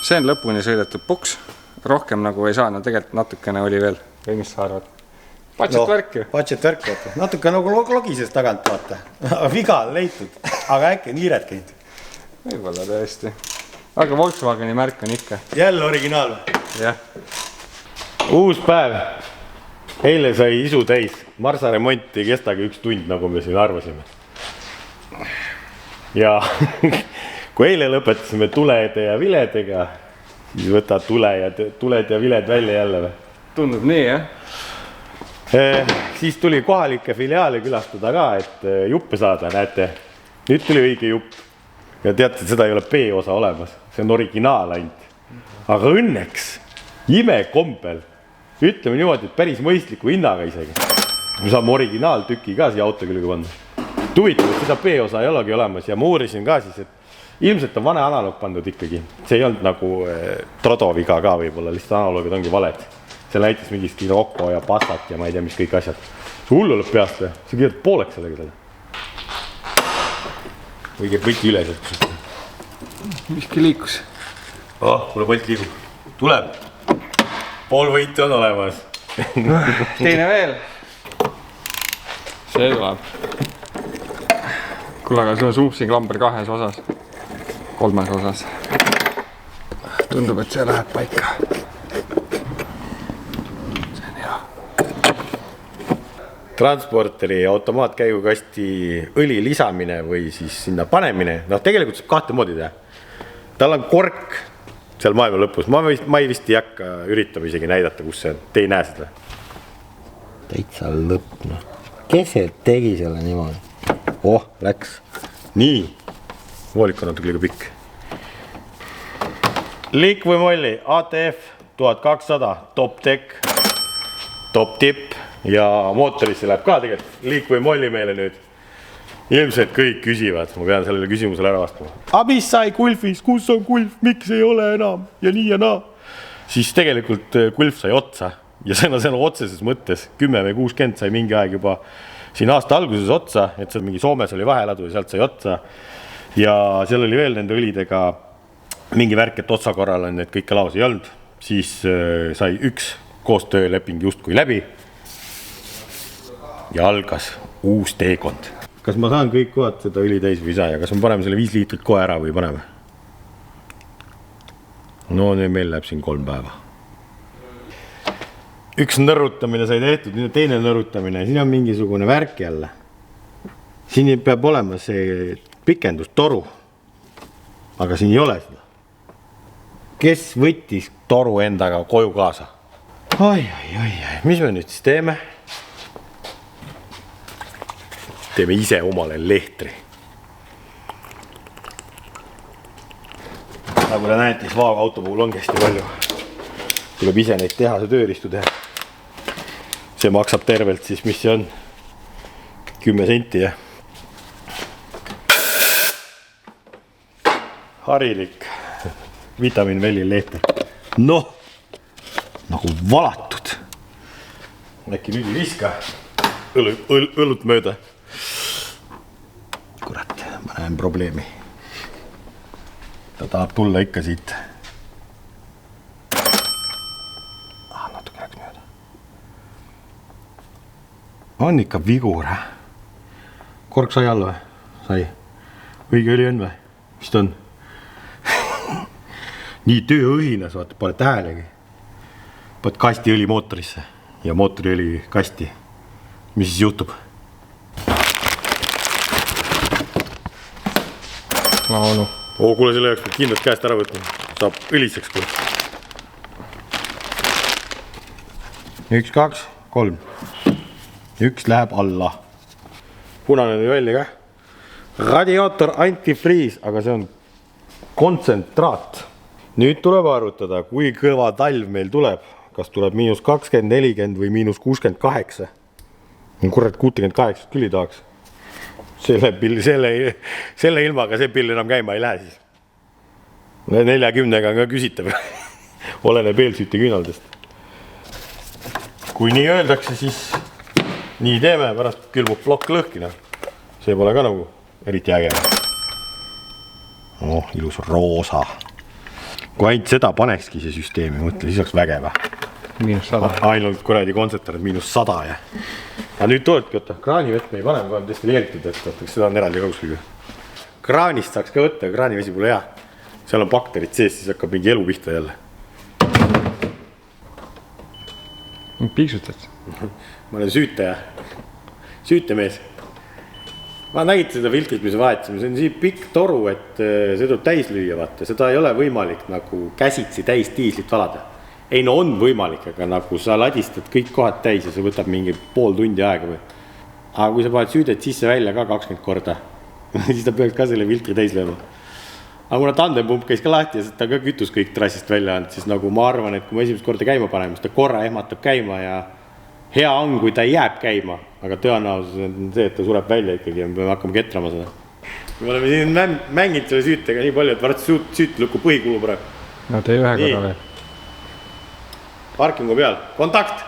See on lõpuni sõidetud puks. Rohkem nagu ei saa, no tegelikult natukene oli veel. Või mis sa arvad? Patjetvärk ju. Patjetvärk, vaata. Natuke nagu logises tagant, vaata. Viga on leitud, aga äkki on hiired käinud. Võib-olla tõesti. Aga Volkswageni märk on ikka. Jälle originaal. Jah. Uus päev. Eile sai isu täis. Marsa remont ei kestagi 1 tund, nagu me siin arvasime. Ja kui eile lõpetasime tulede ja viledega, siis võta tuled ja viled välja jälle või? Tundub nii, jah? Siis tuli kohalike filiaali külastada ka, et juppe saada, näete. Nüüd tuli õige jupp. Ja teate, seda ei ole B-osa olemas. See on originaal ainult. Aga õnneks, imekompel, ütleme niimoodi, et päris mõistliku hinnaga isegi. Me saame originaaltüki ka siia auto külge panna. Huvitav, et seda B-osa ei olegi olemas ja ma uurisin ka siis, et ilmselt on vane analoog pandud ikkagi. See ei olnud nagu trodoviga ka võib-olla, lihtsalt analoogid ongi valed. See näitas mingist Kiroko ja Passat ja ma ei tea, mis kõik asjad. See hullu lõpp peast või? See kirjad pooleks sellega selle. Või käib võiti üle sealt. Miski liikus. Kuule võit liigub. Tuleb. Pool võiti on olemas. Teine veel. See tuleb. Kuule, aga see on Sumpsi klamber 2 osas. 3 osas. Tundub, et see läheb paika. See on hea. Transporteri automaatkäigukasti õli lisamine või siis sinna panemine. No tegelikult saab 2 moodi teha. Tal on kork seal maailma lõpus. Ma ei vist ei hakka üritama isegi näidata, kus see on. Te ei näe seda. Täitsa lõpp, noh. Kes see tegi selle niimoodi? Läks. Nii. Voolik on natuke liiga pikk. Liik või molli, ATF 1200, top tech, top tipp ja mootorisse läheb ka tegelikult. Liik või molli meile nüüd. Ilmselt kõik küsivad, ma pean sellele küsimusele ära vastama. Mis sai Gulfis, kus on Gulf, miks ei ole enam ja nii ja naa? Siis tegelikult Gulf sai otsa ja see on otseses mõttes 10 või 60 sai mingi aeg juba siin aasta alguses otsa, et see mingi Soomes oli vaheladu ja sealt sai otsa. Ja seal oli veel nende õlidega mingi värk, et otsa korral on need kõik laos ei olnud. Siis sai üks koostööleping justkui läbi. Ja algas uus teekond. Kas ma saan kõik kohad seda õli täis või ei saa ja kas me paneme selle 5 liitrit kohe ära või paneme? No nüüd meil läheb siin 3 päeva. Üks nõrutamine sai tehtud, teine nõrutamine, siin on mingisugune värk jälle. Siin peab olema see pikendustoru, aga siin ei ole seda. Kes võttis toru endaga koju kaasa? Ai, mis me nüüd siis teeme? Teeme ise omale lehtri. Nagu te näete, siis vaagauto puhul on hästi palju. Tuleb ise neid tehase tööristu teha. See maksab tervelt siis, mis see on? 10 senti ja harilik vitamiinväli lehter. Noh, nagu valatud. Äkki nüüd ei viska õlut mööda. Kurat, ma näen probleemi. Ta tahab tulla ikka siit. Natuke läks mööda. On ikka vigur, Kork sai alla või? Sai. Õige õli on või? Mis ta on? Nii tööõhinas, vaata, pole tähelegi. Paned kasti õli mootorisse ja mootori õli kasti. Mis siis juhtub? Launu. Kuule, selle jaoks peab kindlad käest ära võtma. Saab õliseks kuule. 1, 2, 3. 1 läheb alla. Punane oli välja ka. Radiaator antifriis, aga see on kontsentraat. Nüüd tuleb arvutada, kui kõva talv meil tuleb. Kas tuleb -20, 40 või -68. Kurat, 68 küll ei tahaks. Selle ilmaga see pill enam käima ei lähe siis. 40-ga on ka küsitav. Oleneb eelsüüte küünaldest. Kui nii öeldakse, siis nii teeme, pärast külmub plokk lõhkina. See pole ka nagu eriti äge. Ilus roosa. Kui ainult seda panekski see süsteemi, mõtle, siis oleks vägeva. -100. Ainult kuradi kontsentraat -100 ja. Aga nüüd toodki, oota, kraanivett me ei pane, kui on destilleeritud, et seda on eraldi kausliga. Kraanist saaks ka võtta, kraanivesi pole hea. Seal on bakterid sees, siis hakkab mingi elu pihta jälle. Piiksutad? Ma olen süütaja. Süütemees. Ma nägin seda filtrit, mis vahetasime. See on siin pikk toru, et see tuleb täis lüüa, vaata. Seda ei ole võimalik nagu käsitsi täis diislit valada. Ei, no on võimalik, aga nagu sa ladistad kõik kohad täis ja see võtab mingi pool tundi aega või. Aga kui sa paned süüdet sisse välja ka 20 korda, siis ta peaks ka selle filtri täis lööma. Aga kuna tandempump käis ka lahti ja ta ka kütus kõik trassist välja andnud, siis nagu ma arvan, et kui ma esimest korda käima paneme, siis ta korra ehmatab käima ja hea on, kui ta jääb käima, aga tõenäosus on see, et ta sureb välja ikkagi ja me peame hakkama ketrama seda. Me oleme siin mänginud selle süütega nii palju, et varsti süüt lükku põhikulu praegu. No tee ühe korra veel. Parkingu peal. Kontakt!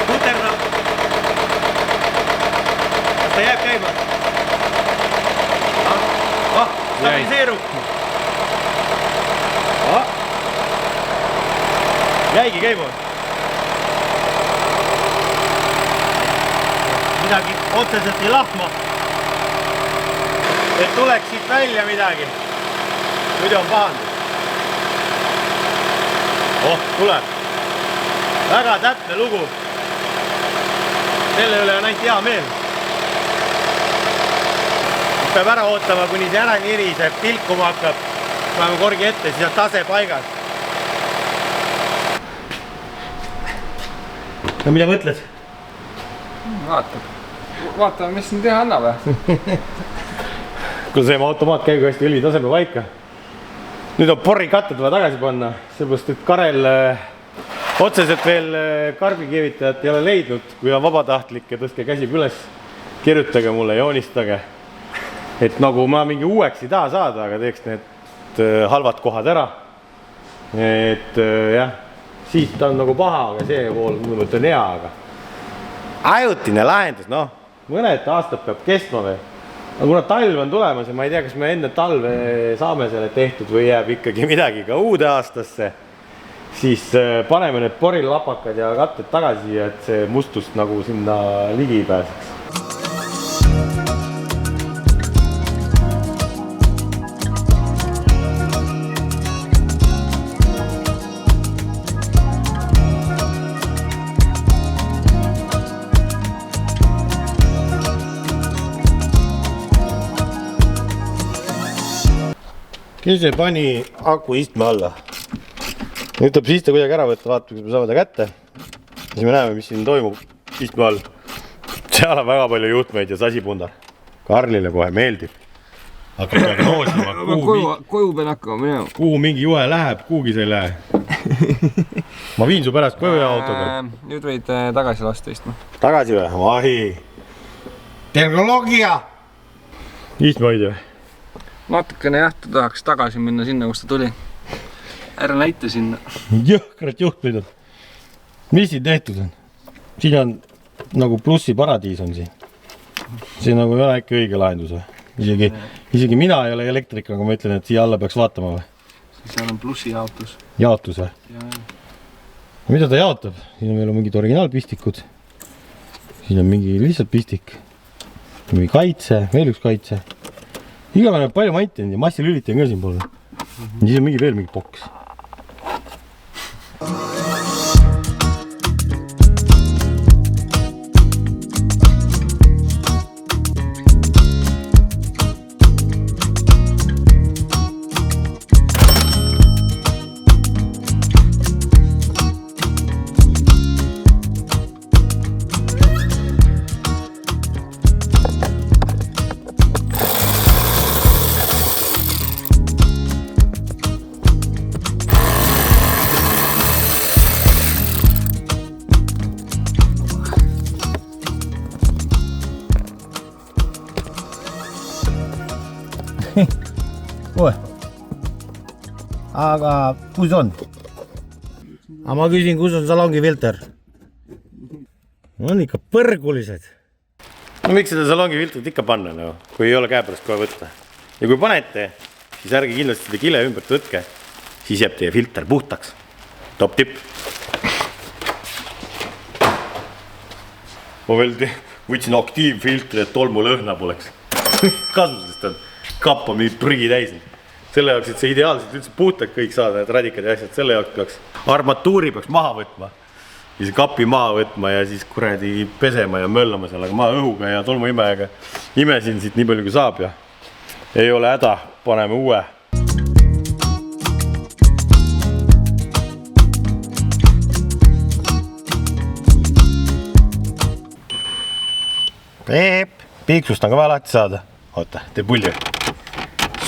Puterna! Kas ta jääb käima? Stabiliseeru! Jäigi käima? Midagi otseselt ei lahma. Et tuleks siit välja midagi. Muidu on pahandus. Tuleb. Väga täpne lugu. Selle üle on ainult hea meel. Peab ära ootama, kuni see ära niriseb, pilkuma hakkab. Paneme korgi ette, siis on tase paigas. No mida mõtled? Vaatame, mis siin teha annab. Kui see automaat käib hästi õli taseme paika. Nüüd on porrikatted vaja tagasi panna, seepärast, et Karel otseselt veel karbikievitajat ei ole leidnud. Kui on vabatahtlik ja tõstke käsib üles, kirjutage mulle, joonistage. Et nagu ma mingi uueks ei taha saada, aga teeks need halvad kohad ära. Et jah, siit on nagu paha, aga see pool on hea, aga ajutine lahendus, noh. mõned aastad peab kestma veel. Aga kuna talv on tulemas ja ma ei tea, kas me enne talve saame selle tehtud või jääb ikkagi midagi ka uude aastasse, siis paneme need porillapakad ja katted tagasi, et see mustust nagu sinna ligi pääseks. Kes see pani aku istme alla? Nüüd tuleb siiste kuidagi ära võtta, vaatame, kas me saame ta kätte. Siis me näeme, mis siin toimub istme all. Seal on väga palju juhtmeid ja sasipundar. Karlile kohe meeldib. Hakkab diagnoosima, koju pean hakkama minema. Kuhu mingi juhe läheb, kuhugi see ei lähe. Ma viin su pärast koju ja autoga. Nüüd võid tagasi lasta istma. Tagasi või? Vahi. Tehnoloogia! Istme hoida või? Natukene jah, ta tahaks tagasi minna sinna, kus ta tuli. Ära näita sinna. Jõhkrat juhtmeid on. Mis siin tehtud on? Siin on nagu plussi paradiis on siin. See nagu ei ole äkki õige lahendus või? Isegi mina ei ole elektrik, aga ma ütlen, et siia alla peaks vaatama või? Seal on plussi jaotus. Jaotus või? Mida ta jaotab? Siin on meil mingid originaalpistikud. Siin on mingi lihtsalt pistik. Mingi kaitse, veel üks kaitse. Igavene on palju manti ja massilüliti on ka siin poole. Siis on veel mingi boks. Oe. Aga kus on? Aga ma küsin, kus on salongi filter? On ikka põrgulised. No miks seda salongi filtrit ikka panna, no? Kui ei ole käepärast kohe võtta. Ja kui panete, siis ärge kindlasti seda kile ümbert võtke. Siis jääb teie filter puhtaks. Top tipp. Ma veel võtsin aktiivfiltri, et tolmu lõhna poleks. Kasusest on kappa mingi prügi täis. Selle jaoks, et see ideaalselt üldse puhtalt kõik saada, need radikad ja asjad, selle jaoks peaks armatuuri peaks maha võtma. Ja see kapi maha võtma ja siis kuradi pesema ja möllama seal, aga ma õhuga ja tolmuimejaga imesin siit nii palju kui saab ja ei ole häda, paneme uue. Piiksust on ka vaja lahti saada. Oota, tee pulli.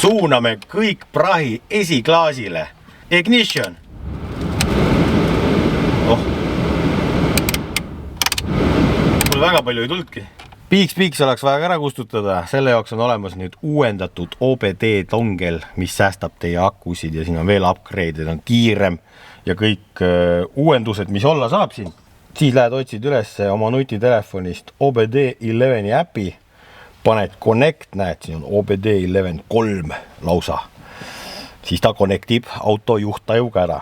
Suuname kõik prahi esiklaasile. Ignition. Oh. Mul väga palju ei tulnudki. Piiks oleks vaja ära kustutada. Selle jaoks on olemas nüüd uuendatud OBD dongel, mis säästab teie akusid ja siin on veel upgrade, on kiirem ja kõik uuendused, mis olla saab siin. Siis lähed otsid üles oma nutitelefonist OBD11 äpi. Paned Connect, näed, siin on OBD11 3 lausa. Siis ta connectib auto juhtajuga ära.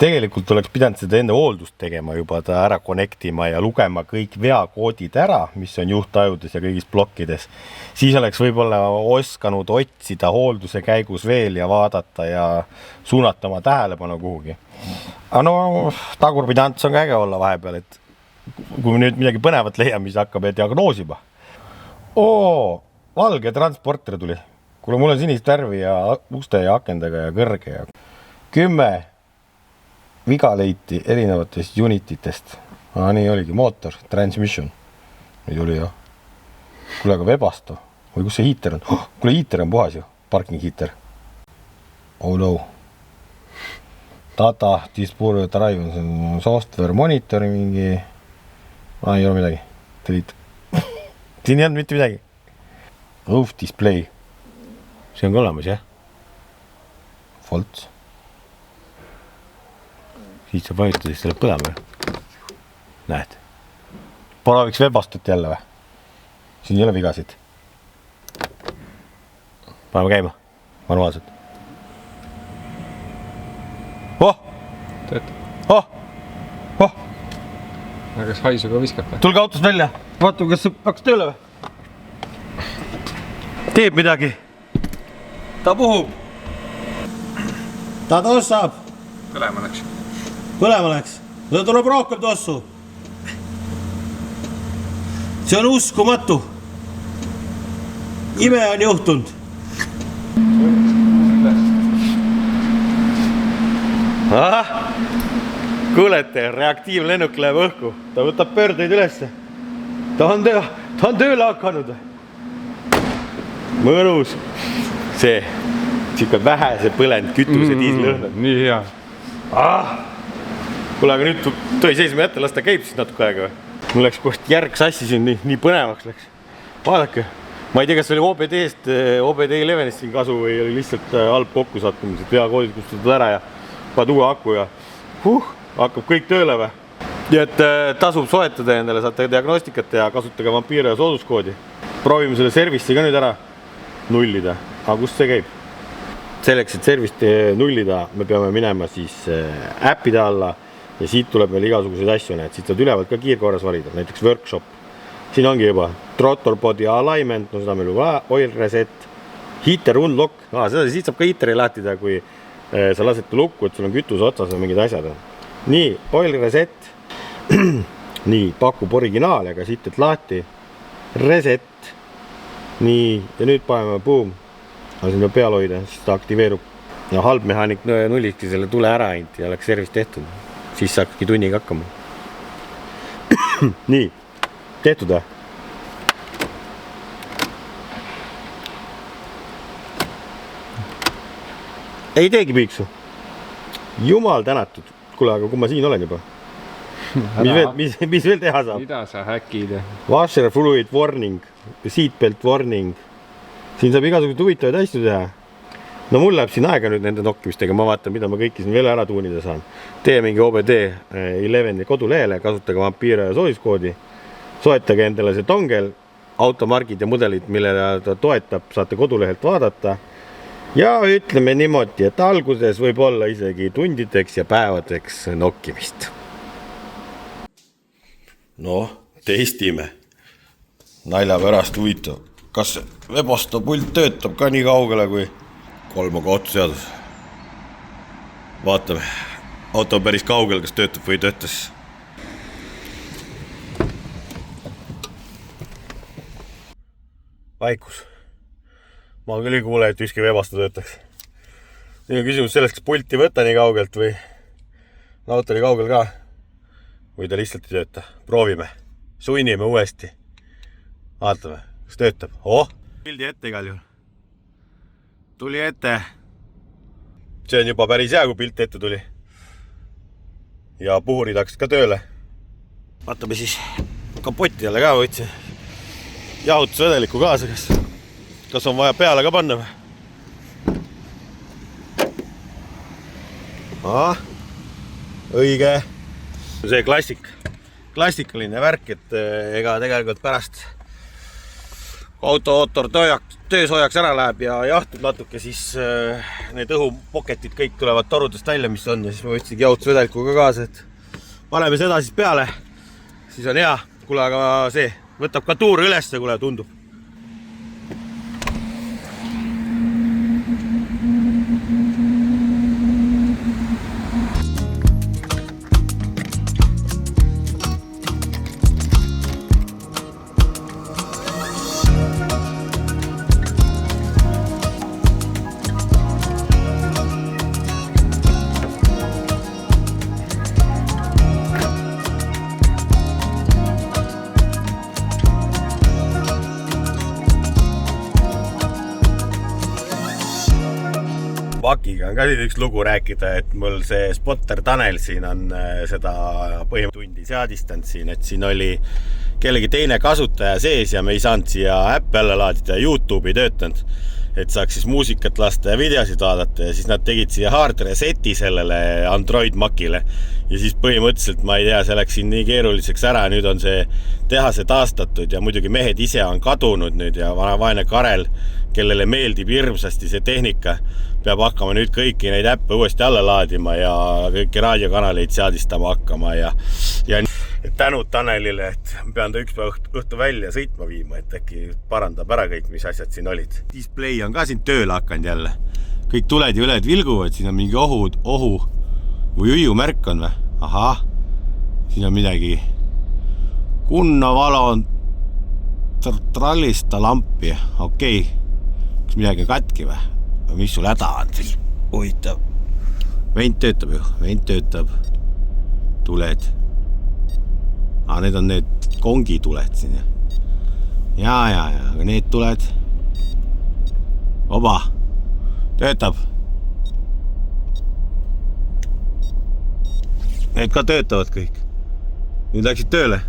Tegelikult oleks pidanud seda enne hooldust tegema juba ta ära connectima ja lugema kõik veakoodid ära, mis on juhtajudes ja kõigis blokkides. Siis oleks võib-olla oskanud otsida hoolduse käigus veel ja vaadata ja suunata oma tähelepanu kuhugi. Aga no, tagurpidants on ka äge olla vahepeal, et kui nüüd midagi põnevat leiame, siis hakkab diagnoosima. Valge transporter tuli. Kuule, mul on sinist värvi ja uste ja akendega ja kõrge ja 10 viga leiti erinevatest unititest. Nii oligi, mootor, transmission. Nüüd oli jah. Kuule, aga Webasto. Või kus see hiiter on? Kuule, hiiter on puhas ju. Parking hiiter. Oh no. Data, Dispur, Drive on software monitori mingi. Ei ole midagi. Delete. Siin ei olnud mitte midagi. Roof display. See on ka olemas, jah? Volts. Siis saab vajutada, siis tuleb põdama. Näed. Prooviks Webastot jälle või? siin ei ole vigasid. Paneme käima, manuaalselt. Oh! Töötab. Oh! Oh! Aga kas haisu ka viskab või? Tulge autost välja. Vaatame, kas see hakkas tööle või? Teeb midagi. Ta puhub. Ta tossab. Põlema läks. Põlema läks. Ta tuleb rohkem tossu. See on uskumatu. Ime on juhtunud. Kuulete, reaktiivlennuk läheb õhku. Ta võtab pöördeid ülesse. Ta on tööle hakanud. Mõnus. See, siuke vähese põlend kütuse diislõhn. Nii hea. Kuule, aga nüüd tõi seisma ette, las ta käib siis natuke aega või? Mul läks koht järg sassi siin, nii põnevaks läks. Vaadake, ma ei tea, kas oli OBD11-ist siin kasu või oli lihtsalt halb kokkusattumus, et veakoodid kustutad ära ja paned uue aku ja hakkab kõik tööle või. Nii et tasub soetada endale, saate diagnostikat ja kasutage vampiire ja sooduskoodi. Proovime selle servisti ka nüüd ära nullida. Aga kust see käib? Selleks, et servisti nullida, me peame minema siis äppide alla ja siit tuleb meil igasuguseid asju, näed, siit saad ülevalt ka kiirkorras valida, näiteks workshop. Siin ongi juba throttle body alignment, no seda meil juba oil reset, heater unlock, siit saab ka heateri lahtida, kui sa lased lukku, et sul on kütuse otsas või mingid asjad. Nii, oil reset, nii, pakub originaal, aga siit et lahti, reset, nii, ja nüüd paneme boom, aga siin peab peal hoida, siis ta aktiveerub. Ja halb mehaanik nulliski selle tule ära ainult ja oleks servist tehtud. Siis saakski tunniga hakkama. Nii, tehtud või? Ei teegi piiksu. Jumal tänatud. Kuule, aga kui ma siin olen juba. Mis veel teha saab? Mida sa häkid? Washer fluid warning, seatbelt warning. Siin saab igasugused huvitavaid asju teha. No mul läheb siin aega nüüd nende nokkimistega, ma vaatan, mida ma kõiki siin veel ära tuunida saan. Tee mingi OBD11 kodulehele, kasutage vampiire ja sooduskoodi. Soetage endale see tongel, automargid ja mudelid, millele ta toetab, saate kodulehelt vaadata. Ja ütleme niimoodi, et alguses võib olla isegi tundideks ja päevadeks nokkimist. No, testime. Nalja pärast huvitav. Kas Webosto pult töötab ka nii kaugele kui 3 kohtuseadus. Vaatame. Auto on päris kaugel, kas töötab või töötas. Vaikus. Ma küll ei kuule, et ükski Webosto töötaks. Siin on küsimus sellest, kas pulti võtta nii kaugelt või auto oli kaugel ka. Või ta lihtsalt ei tööta. Proovime. Sunnime uuesti. Vaatame, kas töötab. Pildi ette igal juhul. Tuli ette. See on juba päris hea, kui pilt ette tuli. Ja puhurid hakkasid ka tööle. Vaatame siis kapoti jälle ka võtsin. Jahutusvedeliku kaasa, kas on vaja peale ka panna või? Õige. See klassikaline värk, et ega tegelikult pärast auto-ootor töösoojaks ära läheb ja jahtub natuke, siis need õhupoketid kõik tulevad torudest välja, mis on, ja siis ma võtsingi jahutusvedelikuga kaasa, et paneme seda siis peale, siis on hea. Kuule, aga see võtab ka tuur üles, kuule, tundub. Pakiga on ka siin üks lugu rääkida, et mul see spotter Tanel siin on seda põhimõttundi seadistanud siin, et siin oli kellegi teine kasutaja sees ja me ei saanud siia äppi alla laadida ja YouTube ei töötanud. et saaks siis muusikat lasta ja videosid vaadata ja siis nad tegid siia hard reseti sellele Android Macile ja siis põhimõtteliselt ma ei tea, see läks siin nii keeruliseks ära, nüüd on see tehase taastatud ja muidugi mehed ise on kadunud nüüd ja vaene Karel, kellele meeldib hirmsasti see tehnika, peab hakkama nüüd kõiki neid äppe uuesti alla laadima ja kõiki raadiokanaleid seadistama hakkama ja tänud Tanelile, et pean ta üks päev õhtu välja sõitma viima, et äkki parandab ära kõik, mis asjad siin olid. Display on ka siin tööle hakanud jälle. Kõik tuled ja üled vilguvad, siin on mingi ohu või õiumärk on või? Ahah, siin on midagi. Kunno valon trallista lampi, okei. Kas midagi katki või? Mis sul häda on siis? Huvitav. Vent töötab ju, vent töötab. Tuled. Need on need kongi tuled siin. Ja, aga need tuled. Oba, töötab. Need ka töötavad kõik. Nüüd läksid tööle.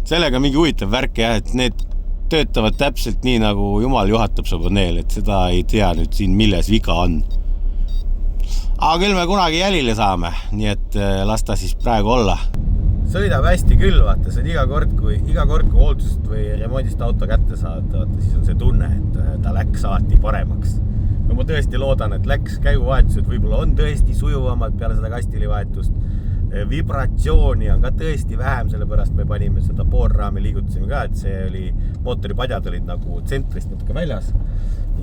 Sellega mingi huvitav värk jah, et need töötavad täpselt nii, nagu jumal juhatab su paneel, et seda ei tea nüüd siin, milles viga on. Aga küll me kunagi jälile saame, nii et las ta siis praegu olla. Sõidab hästi küll, vaata, see on iga kord, kui hooldusest või remondist auto kätte saad, vaata, siis on see tunne, et ta läks alati paremaks. No ma tõesti loodan, et läks käiguvahetused, võib-olla on tõesti sujuvamad peale seda kastilivahetust. Vibratsiooni on ka tõesti vähem, sellepärast me panime seda poolraami, liigutasime ka, et see oli, mootoripadjad olid nagu tsentrist natuke väljas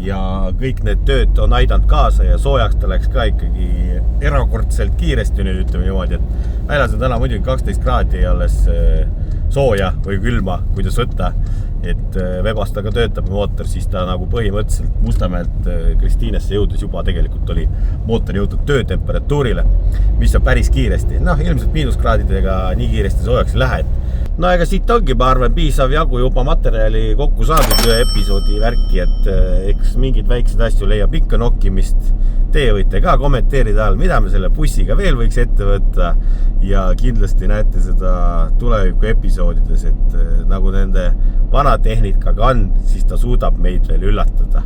ja kõik need tööd on aidanud kaasa ja soojaks ta läks ka ikkagi erakordselt kiiresti nüüd ütleme niimoodi, et väljas on täna muidugi 12 kraadi alles sooja või külma, kuidas võtta, et Webastaga töötab mootor, siis ta nagu põhimõtteliselt Mustamäelt Kristiinesse jõudes juba tegelikult oli mootor jõudnud töötemperatuurile, mis on päris kiiresti. Ilmselt miinuskraadidega nii kiiresti soojaks ei lähe. No ega siit ongi, ma arvan, piisav jagu juba materjali kokku saadud ühe episoodi värki, et eks mingid väiksed asju leiab ikka nokkimist. Teie võite ka kommenteerida all, mida me selle bussiga veel võiks ette võtta ja kindlasti näete seda tuleviku episoodides, et nagu nende vana tehnikaga on, siis ta suudab meid veel üllatada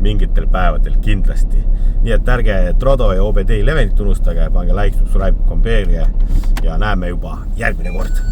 mingitel päevadel kindlasti. Nii et ärge Trodo ja OBD Levenit unustage, pange like, subscribe, kompeerige ja näeme juba järgmine kord.